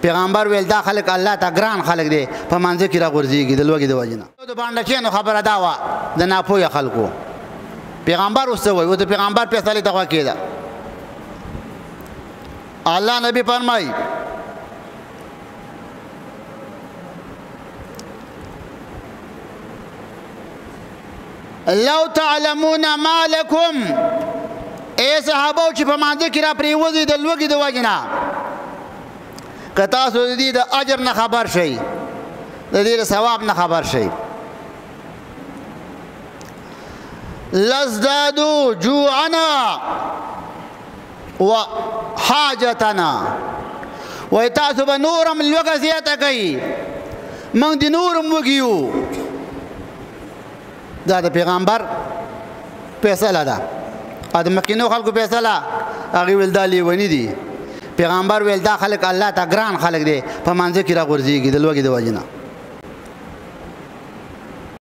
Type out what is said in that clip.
پیغمبر ویل دا خلک الله ته ګران خلک دی په منځ کې راغورځېږي د لوږې د وجې نه. د بانډچیانو خبره دا وه د ناپوهه خلکو. پیغمبر اوس څه وایي؟ اوس د پیغمبر فیصلې ته غوږ کېده. الله نبی فرمایي لو تعلمون ما لكم، ای صحابو چې په مانځه کې را پرېوځئ د لوږې د وجې نه، که تاسو د دې د اجر نه خبر شئ، د دې د ثواب نه خبر شئ، لازدادوا جوعنا وحاجتنا، وای تاسو به نورم لوږه زیاته کوي، موږ د نورم وږي یو. دا د پیغمبر فیصله ده. د مخکینو خلکو فیصله هغې ویل دا لیوني دي. پیغمبر ویل دا خلک الله ته ګران خلک دی په منځه کې راغورځېږي د لوږې د وجې نه.